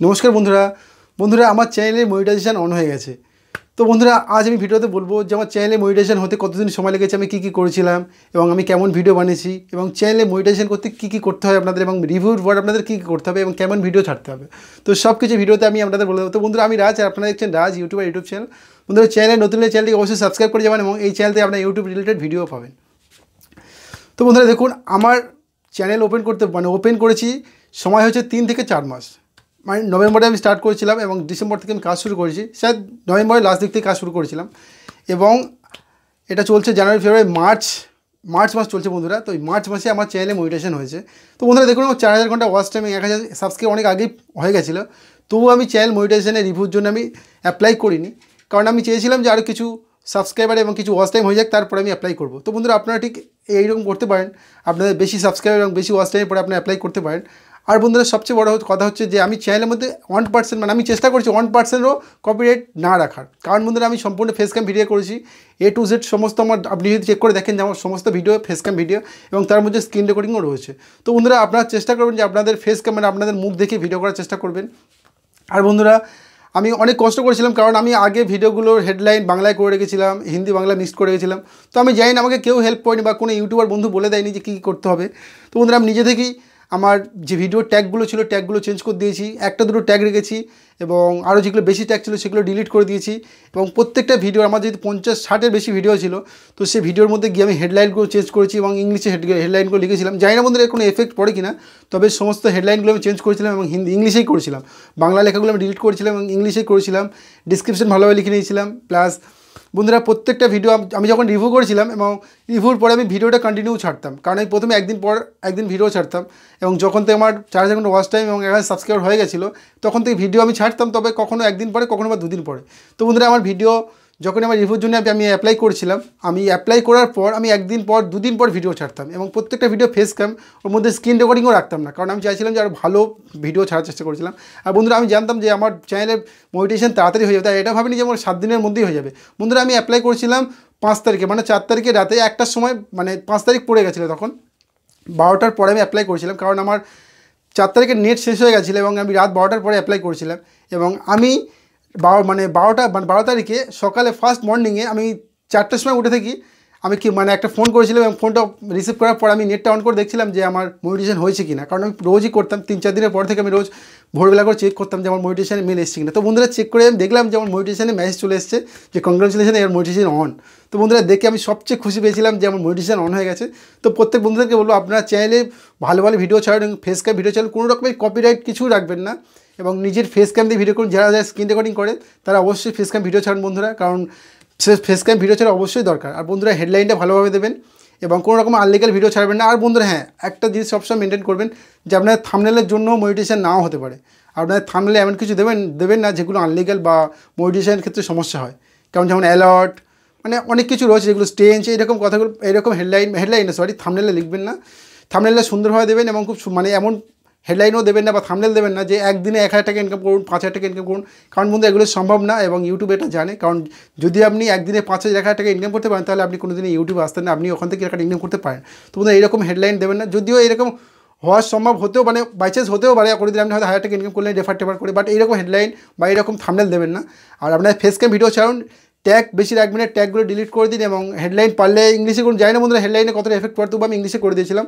নমস্কার বন্ধুরা বন্ধুরা আমার চ্যানেলে মনিটাইজেশন অন হয়ে গেছে। তো বন্ধুরা আজ আমি ভিডিওতে বলবো যে আমার চ্যানেলে মনিটাইজেশন হতে কতদিন সময় লেগেছে, আমি কী কী করেছিলাম এবং আমি কেমন ভিডিও বানিয়েছি এবং চ্যানেলে মনিটাইজেশন করতে কী করতে হয় আপনাদের এবং রিভিউর পর আপনাদের কী করতে হবে এবং কেমন ভিডিও ছাড়তে হবে। তো সব কিছু ভিডিওতে আমি আপনাদের বলে দেবো। তো বন্ধুরা আমি রাজ আর আপনারা দেখছেন রাজ ইউটিউব চ্যানেল। বন্ধুরা চ্যানেলে নতুন হলে চ্যানেলটি অবশ্যই সাবস্ক্রাইব করে যাবেন এবং এই চ্যানেলতে আপনার ইউটিউব রিলেটেড ভিডিও পাবেন। তো বন্ধুরা দেখুন আমার চ্যানেল ওপেন করেছি সময় হচ্ছে 3 থেকে 4 মাস। মানে নভেম্বরে আমি স্টার্ট করেছিলাম এবং ডিসেম্বর থেকে আমি কাজ শুরু করেছি, শায়দ নভেম্বরের লাস্ট দিক থেকে কাজ শুরু করেছিলাম এবং এটা চলছে জানুয়ারি ফেব্রুয়ারি মার্চ মাস চলছে বন্ধুরা। তো এই মার্চ মাসে আমার চ্যানেলে মনিটাইজেশন হয়েছে। তো বন্ধুরা দেখুন আমার 4000 ঘন্টা ওয়াচ টাইম 1000 সাবস্ক্রাইব অনেক আগেই হয়ে গেছিলো, তবুও আমি চ্যানেল মনিটাইজেশনের রিভিউর জন্য আমি অ্যাপ্লাই করিনি, কারণ আমি চেয়েছিলাম যে আরও কিছু সাবস্ক্রাইবার এবং কিছু ওয়াচ টাইম হয়ে যাক, তারপরে আমি অ্যাপ্লাই করবো। তো বন্ধুরা আপনারা ঠিক এইরকম করতে পারেন, আপনাদের বেশি সাবস্ক্রাইবার এবং বেশি ওয়াচ টাইমের পরে আপনি অ্যাপ্লাই করতে পারেন। আর বন্ধুরা সবচেয়ে বড় কথা হচ্ছে যে আমি চ্যানেলের মধ্যে 1% মানে আমি চেষ্টা করছি 1%ও কপিরাইট না রাখার, কারণ বন্ধুরা আমি সম্পূর্ণ ফেস ক্যাম ভিডিও করেছি A to Z সমস্ত আমার, আপনি যদি চেক করে দেখেন যে আমার সমস্ত ভিডিও ফেস ক্যাম ভিডিও এবং তার মধ্যে স্ক্রিন রেকর্ডিংও রয়েছে। তো বন্ধুরা আপনারা চেষ্টা করবেন যে আপনাদের ফেস ক্যাম মানে আপনাদের মুখ দেখে ভিডিও করার চেষ্টা করবেন। আর বন্ধুরা আমি অনেক কষ্ট করেছিলাম, কারণ আমি আগে ভিডিওগুলোর হেডলাইন বাংলায় করে রেখেছিলাম, হিন্দি বাংলা মিক্সড করে রেখেছিলাম। তো আমি জানি না, আমাকে কেউ হেল্প করেনি বা কোনো ইউটিউবার বন্ধু বলে দেয়নি যে কী করতে হবে। তো বন্ধুরা আমি নিজে থেকেই আমার যে ভিডিও ট্যাগগুলো ছিল ট্যাগগুলো চেঞ্জ করে দিয়েছি, একটা দুটো ট্যাগ রেখেছি এবং আরও যেগুলো বেশি ট্যাগ ছিল সেগুলো ডিলিট করে দিয়েছি। এবং প্রত্যেকটা ভিডিও আমার যেহেতু 50-60-এর বেশি ভিডিও ছিল, তো সেই ভিডিওর মধ্যে গিয়ে আমি হেডলাইনগুলো চেঞ্জ করেছি এবং ইংলিশে হেডলাইনগুলো লিখেছিলাম। জানি না বন্ধুরা এর কোনো এফেক্ট পড়ে কিনা, তবে সমস্ত হেডলাইনগুলো আমি চেঞ্জ করেছিলাম এবং ইংলিশেই করেছিলাম। বাংলা লেখাগুলো আমি ডিলিট করেছিলাম এবং ইংলিশেই করেছিলাম। ডিসক্রিপশন ভালোভাবে লিখে নিয়েছিলাম। প্লাস বন্ধুরা প্রত্যেকটা ভিডিও আমি যখন রিভিউ করেছিলাম এবং রিভিউর পরে আমি ভিডিওটা কন্টিনিউ ছাড়তাম, কারণ আমি প্রথমে একদিন ভিডিও ছাড়তাম এবং যখন থেকে আমার 4000 ঘন্টা ওয়াচ টাইম এবং 1000 সাবস্ক্রাইবার হয়ে গেছিলো তখন থেকে ভিডিও আমি ছাড়তাম, তবে কখনো একদিন পরে কখনো বা 2 দিন পরে। তো বন্ধুরা আমার ভিডিও যখন আমার রিভিউর জন্য আমি অ্যাপ্লাই করেছিলাম, আমি অ্যাপ্লাই করার পর আমি 1 দিন পর 2 দিন পর ভিডিও ছাড়তাম এবং প্রত্যেকটা ভিডিও ফেস ক্যাম, ওর মধ্যে স্ক্রিন রেকর্ডিংও রাখতাম না, কারণ আমি চাইছিলাম যে আরও ভালো ভিডিও ছাড়ার চেষ্টা করেছিলাম। আর বন্ধুরা আমি জানতাম যে আমার চ্যানেলে মনিটাইজেশন তাড়াতাড়ি হয়ে যাবে, তাই এটা ভাবিনি যে আমার 7 দিনের মধ্যেই হয়ে যাবে। বন্ধুরা আমি অ্যাপ্লাই করেছিলাম 5 তারিখে, মানে 4 তারিখে রাতে 1টার সময়, মানে 5 তারিখ পড়ে গেছিলো, তখন 12টার পরে আমি অ্যাপ্লাই করেছিলাম, কারণ আমার 4 তারিখে নেট শেষ হয়ে গেছিলো এবং আমি রাত 12টার পরে অ্যাপ্লাই করেছিলাম। এবং আমি 12 তারিখে সকালে ফার্স্ট মর্নিংয়ে আমি 4টার সময় উঠে থাকি, আমি একটা ফোন করেছিলাম এবং ফোনটা রিসিভ করার পর আমি নেটটা অন করে দেখছিলাম যে আমার মনিটাইজেশন হয়েছে কি না, কারণ আমি রোজই করতাম। 3-4 দিনের পর থেকে আমি রোজ ভোরবেলা করে চেক করতাম যে আমার মনিটাইজেশনে মেল এসছে কিনা। তো বন্ধুরা চেক করে আমি দেখলাম যে আমার মনিটাইজেশনে মেসেজ চলে এসছে যে কংগ্রাচুলেশন, এর মনিটাইজেশন অন। তো বন্ধুরা দেখে আমি সবচেয়ে খুশি পেয়েছিলাম যে আমার মনিটাইজেশন অন হয়ে গেছে। তো প্রত্যেক বন্ধুদেরকে বলবো আপনারা চ্যানেলে ভালো ভালো ভিডিও ছাড়েন এবং ফেস ক্যাম ভিডিও ছাড়েন, কোনো রকমের কপিরাইট কিছু রাখবেন না এবং নিজের ফেস ক্যাম দিয়ে ভিডিও করুন। যারা স্ক্রিন রেকর্ডিং করে তারা অবশ্যই ফেস ক্যাম ভিডিও ছাড়ুন বন্ধুরা, কারণ ফেস ক্যাম ভিডিও ছাড়া অবশ্যই দরকার। আর বন্ধুরা হেডলাইনটা ভালোভাবে দেবেন এবং কোনো রকম আনলিগাল ভিডিও ছাড়বেন না। আর বন্ধুরা হ্যাঁ, একটা জিনিস সবসময় মেনটেন করবেন যে আপনার থাম্বনেলের জন্য মনিটাইজেশন নাও হতে পারে। আপনার থাম্বনেলে এমন কিছু দেবেন না যেগুলো আনলিগাল বা মনিটাইজেশনের ক্ষেত্রে সমস্যা হয়, কারণ যেমন অ্যালার্ট, মানে অনেক কিছু রয়েছে যেগুলো স্টেঞ্জ, এইরকম কথাগুলো, এইরকম থাম্বনেলে লিখবেন না। থাম্বনেলটা সুন্দরভাবে দেবেন এবং খুব এমন হেডলাইনও দেবেন না বা থাম্বনেল দেবেন না যে একদিনে 1000 টাকা ইনকাম করুন, 5000 টাকা ইনকাম করুন, কারণ বন্ধু এগুলো সম্ভব না এবং ইউটিউব এটা জানে। কারণ যদি আপনি একদিনে 5,000 টাকা ইনকাম করতে পারেন তাহলে আপনি কোনো দিনই ইউটিউবে আসতেন না, আপনি ওখান থেকে টাকা ইনকাম করতে পারেন। তো বন্ধু এইরকম হেডলাইন দেবেন না, যদিও এরকম হওয়া সম্ভব হতেও, মানে বাই চান্স হতেও পারে কোনো দিন আপনি হয়তো 1000 টাকা ইনকাম করলেন টেপার করে, বাট এইরকম হেডলাইন বা এইরকম থাম্বনেল দেবেন না। আর আপনার ফেস ক্যাম ভিডিও ছাড়ুন, ট্যাগ বেশি রাখবেন না, ট্যাগগুলো ডিলিট করে দিন এবং হেডলাইন পারলে ইংলিশে করুন। জানি না বন্ধুরা হেডলাইনে কতটা এফেক্ট পড়তো, বা আমি ইংলিশে করে দিয়েছিলাম।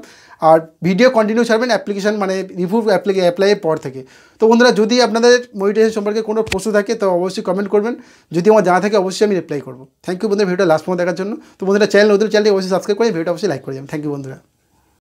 আর ভিডিও কন্টিনিউ ছাড়বেন অ্যাপ্লিকেশন মানে রিভিউ অ্যাপ্লাইয়ের পর থেকে। তো বন্ধুরা যদি আপনাদের মনিটাইজেশন সম্পর্কে কোনো প্রশ্ন থাকে তো অবশ্যই কমেন্ট করবেন, যদি আমার জানা থাকে অবশ্যই আমি রিপ্লাই করবো। থ্যাংক ইউ বন্ধুরা ভিডিওটা লাস্ট পর্যন্ত দেখার জন্য। তো বন্ধুরা চ্যানেলটি অবশ্যই সাবস্ক্রাইব করে ভিডিওটা অবশ্যই লাইক করে যাবেন। থ্যাংক ইউ বন্ধুরা।